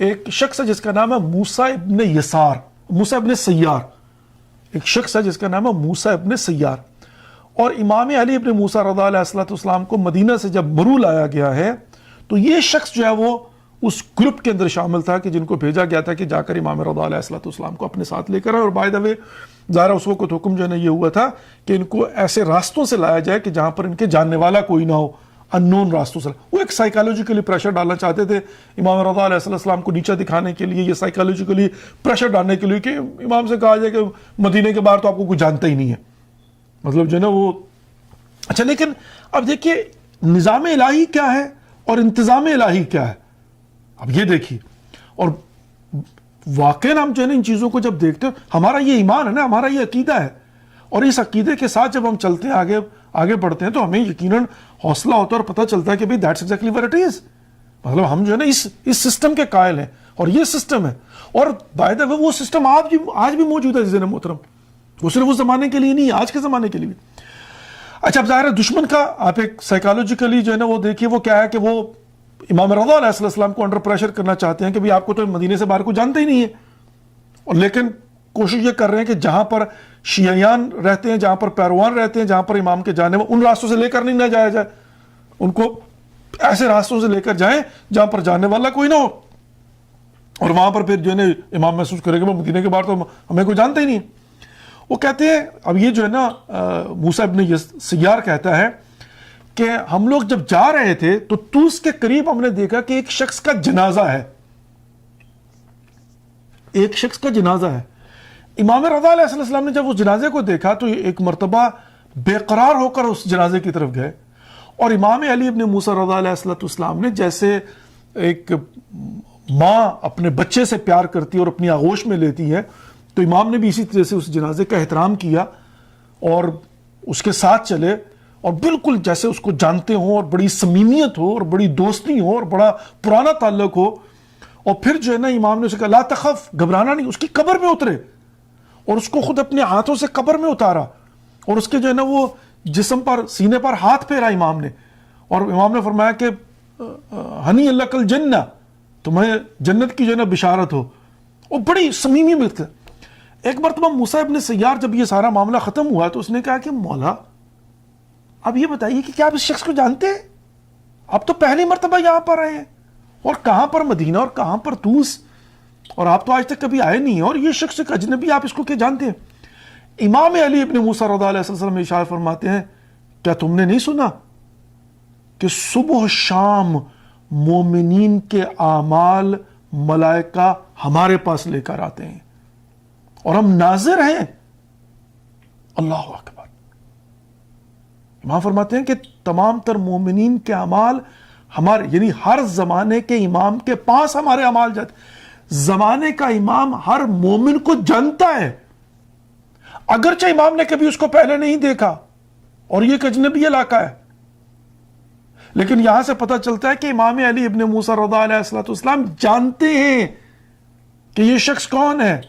ایک شخص ہے جس کا نام ہے موسیٰ ابن یسار، موسیٰ ابن سیار، ایک شخص ہے جس کا نام ہے موسیٰ ابن سیار. اور امام علی ابن موسیٰ رضا علیہ السلام کو مدینہ سے جب مرو لایا گیا ہے تو یہ شخص جو ہے وہ اس گروپ کے اندر شامل تھا کہ جن کو بھیجا گیا تھا کہ جا کر امام رضا علیہ السلام کو اپنے ساتھ لے کر آئے. اور بائی دا وے ظاہر اس وقت حکم جو ہے نا یہ ہوا تھا کہ ان کو ایسے راستوں سے لایا جائے کہ جہاں پر ان کے جاننے والا کوئی نہ ہو، ان نون راستوں سے. وہ ایک سائیکالوجیکلی پریشر ڈالنا چاہتے تھے امام رضا علیہ السلام کو نیچا دکھانے کے لیے، یہ سائیکالوجیکلی پریشر ڈالنے کے لیے کہ امام سے کہا جائے کہ مدینے کے باہر تو آپ کو کوئی جانتا ہی نہیں ہے، مطلب جو ہے نا وہ. اچھا لیکن اب دیکھیے نظام الہی کیا ہے اور انتظام الہی کیا ہے، اب یہ دیکھیے. اور واقعاً ہم جو ہے نا ان چیزوں کو جب دیکھتے ہیں، ہمارا یہ ایمان ہے نا، ہمارا یہ عقیدہ ہے، اور اس عقیدے کے ساتھ جب ہم چلتے ہیں آگے بڑھتے ہیں تو ہمیں یقیناً حوصلہ ہوتا ہے اور پتہ چلتا ہے کہ that's exactly what it is. مطلب ہم جو ہے نا اس سسٹم کے قائل ہیں اور یہ سسٹم ہے. اور بائی دا وے وہ سسٹم آج بھی موجود ہے عزیزان محترم، وہ صرف اس زمانے کے لیے نہیں، آج کے زمانے کے لیے بھی. اچھا اب ظاہر ہے دشمن کا آپ ایک سائیکالوجیکلی جو ہے نا وہ دیکھیے وہ کیا ہے کہ وہ امام رضا علیہ السلام کو انڈر پریشر کرنا چاہتے ہیں کہ آپ کو تو مدینے سے باہر کو جانتے ہی نہیں ہے. اور لیکن کوشش یہ کر رہے ہیں کہ جہاں پر شیعیان رہتے ہیں، جہاں پر پیروان رہتے ہیں، جہاں پر امام کے جانے ان راستوں سے لے کر نہیں نہ جایا جائے، ان کو ایسے راستوں سے لے کر جائیں جہاں پر جانے والا کوئی نہ ہو. اور وہاں پر پھر جو ہے نا امام محسوس کرے کہ وہ مدینے کے باہر تو ہمیں کوئی جانتا ہی نہیں. وہ کہتے ہیں اب یہ جو ہے نا موسیٰ ابن سیار کہتا ہے کہ ہم لوگ جب جا رہے تھے تو طوس کے قریب ہم نے دیکھا کہ ایک شخص کا جنازہ ہے، ایک شخص کا جنازہ ہے. امام رضا علیہ السلام نے جب اس جنازے کو دیکھا تو ایک مرتبہ بے قرار ہو کر اس جنازے کی طرف گئے. اور امام علی ابن موسیٰ رضا علیہ السلام نے جیسے ایک ماں اپنے بچے سے پیار کرتی ہے اور اپنی آغوش میں لیتی ہے، تو امام نے بھی اسی طرح سے اس جنازے کا احترام کیا اور اس کے ساتھ چلے، اور بالکل جیسے اس کو جانتے ہوں اور بڑی صمیمیت ہو اور بڑی دوستی ہو اور بڑا پرانا تعلق ہو. اور پھر جو ہے نا امام نے اسے کہا لا تخف، گھبرانا نہیں. اس کی قبر میں اترے اور اس کو خود اپنے ہاتھوں سے قبر میں اتارا اور اس کے جو ہے نا وہ جسم پر، سینے پر ہاتھ پھیرا امام نے. اور امام نے فرمایا کہ ہنی لک الجنہ، تمہیں جنت کی جو ہے نا بشارت ہو. اور بڑی صمیمیت ہے. ایک مرتبہ موسیٰ ابن سیار جب یہ سارا معاملہ ختم ہوا تو اس نے کہا کہ مولا اب یہ بتائیے کہ کیا آپ اس شخص کو جانتے ہیں؟ آپ تو پہلی مرتبہ یہاں پر آئے ہیں، اور کہاں پر مدینہ اور کہاں پر طوس، اور آپ تو آج تک کبھی آئے نہیں ہیں، اور یہ شخص ایک اجنبی، آپ اس کو کیا جانتے ہیں؟ امام علی ابن موسیٰ رضی اللہ علیہ وسلم ارشاد فرماتے ہیں کیا تم نے نہیں سنا کہ صبح و شام مومنین کے اعمال ملائکہ ہمارے پاس لے کر آتے ہیں اور ہم ناظر ہیں. اللہ اکبر. امام فرماتے ہیں کہ تمام تر مومنین کے اعمال ہمارے، یعنی ہر زمانے کے امام کے پاس ہمارے اعمال جاتے. زمانے کا امام ہر مومن کو جانتا ہے، اگرچہ امام نے کبھی اس کو پہلے نہیں دیکھا اور یہ ایک اجنبی علاقہ ہے، لیکن یہاں سے پتہ چلتا ہے کہ امام علی ابن موسیٰ رضی اللہ علیہ السلام جانتے ہیں کہ یہ شخص کون ہے.